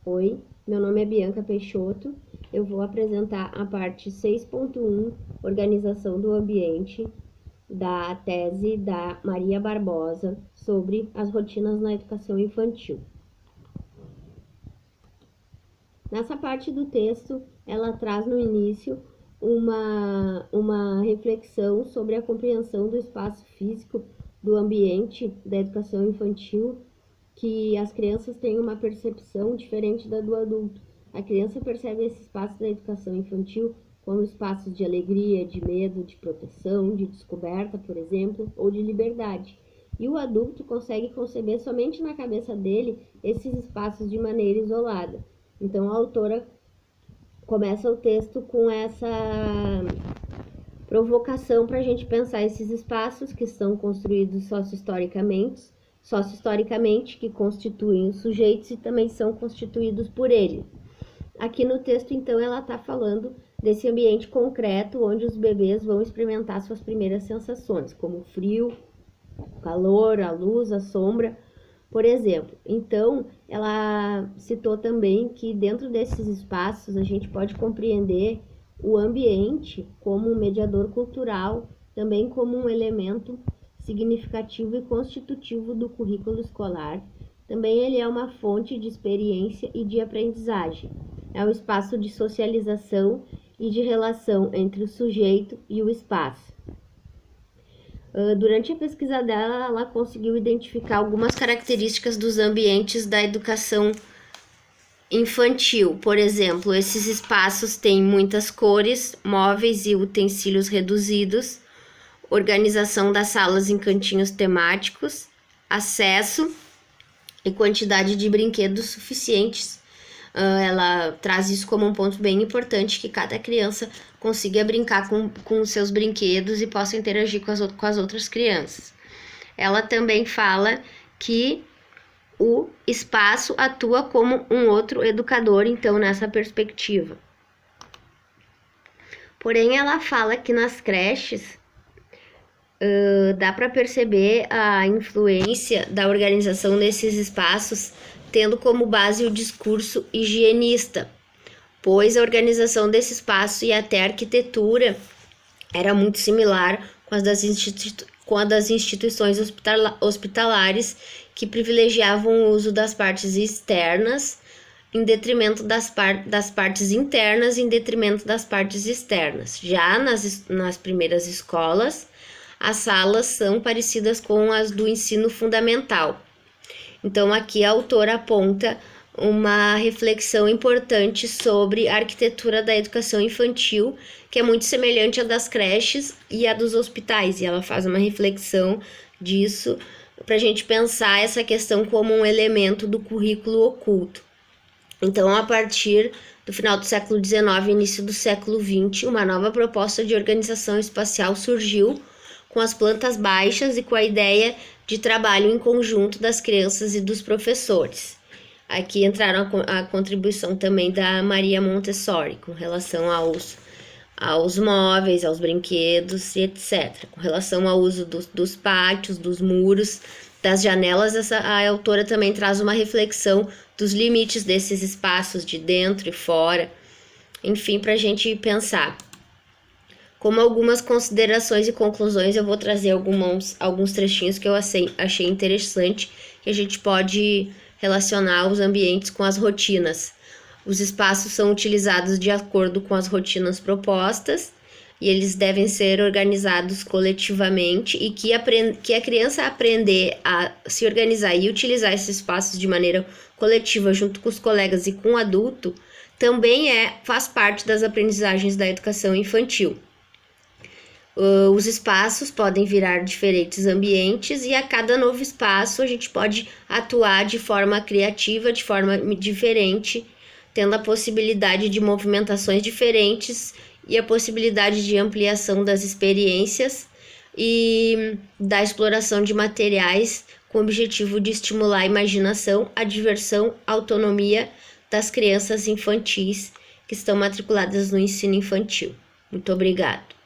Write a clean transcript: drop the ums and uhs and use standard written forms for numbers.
Oi, meu nome é Bianca Peixoto. Eu vou apresentar a parte 6.1, Organização do Ambiente, da tese da Maria Barbosa sobre as rotinas na educação infantil. Nessa parte do texto, ela traz no início uma reflexão sobre a compreensão do espaço físico do ambiente da educação infantil, que as crianças têm uma percepção diferente da do adulto. A criança percebe esse espaço da educação infantil como espaços de alegria, de medo, de proteção, de descoberta, por exemplo, ou de liberdade. E o adulto consegue conceber somente na cabeça dele esses espaços de maneira isolada. Então a autora começa o texto com essa provocação para a gente pensar esses espaços que são construídos socio-historicamente, que constituem os sujeitos e também são constituídos por ele. Aqui no texto, então, ela está falando desse ambiente concreto onde os bebês vão experimentar suas primeiras sensações, como o frio, o calor, a luz, a sombra, por exemplo. Então, ela citou também que dentro desses espaços a gente pode compreender o ambiente como um mediador cultural, também como um elemento significativo e constitutivo do currículo escolar. Também ele é uma fonte de experiência e de aprendizagem. É um espaço de socialização e de relação entre o sujeito e o espaço. Durante a pesquisa dela, ela conseguiu identificar algumas características dos ambientes da educação infantil. Por exemplo, esses espaços têm muitas cores, móveis e utensílios reduzidos, organização das salas em cantinhos temáticos, acesso e quantidade de brinquedos suficientes. Ela traz isso como um ponto bem importante, que cada criança consiga brincar com os seus brinquedos e possa interagir com as outras crianças. Ela também fala que o espaço atua como um outro educador, então, nessa perspectiva. Porém, ela fala que nas creches dá para perceber a influência da organização desses espaços, tendo como base o discurso higienista, pois a organização desse espaço e até a arquitetura era muito similar com a das instituições hospitalares, que privilegiavam o uso das partes externas em detrimento das partes internas, em detrimento das partes externas. Já nas primeiras escolas, as salas são parecidas com as do ensino fundamental. Então, aqui a autora aponta uma reflexão importante sobre a arquitetura da educação infantil, que é muito semelhante à das creches e à dos hospitais, e ela faz uma reflexão disso para a gente pensar essa questão como um elemento do currículo oculto. Então, a partir do final do século XIX e início do século XX, uma nova proposta de organização espacial surgiu com as plantas baixas e com a ideia de trabalho em conjunto das crianças e dos professores. Aqui entraram a contribuição também da Maria Montessori, com relação aos móveis, aos brinquedos e etc. Com relação ao uso dos pátios, dos muros, das janelas, a autora também traz uma reflexão dos limites desses espaços de dentro e fora, enfim, para a gente pensar. Como algumas considerações e conclusões, eu vou trazer alguns trechinhos que eu achei interessante, que a gente pode relacionar os ambientes com as rotinas. Os espaços são utilizados de acordo com as rotinas propostas e eles devem ser organizados coletivamente, e que a criança aprender a se organizar e utilizar esses espaços de maneira coletiva junto com os colegas e com o adulto também faz parte das aprendizagens da educação infantil. Os espaços podem virar diferentes ambientes, e a cada novo espaço a gente pode atuar de forma criativa, de forma diferente, tendo a possibilidade de movimentações diferentes e a possibilidade de ampliação das experiências e da exploração de materiais, com o objetivo de estimular a imaginação, a diversão, a autonomia das crianças infantis que estão matriculadas no ensino infantil. Muito obrigado.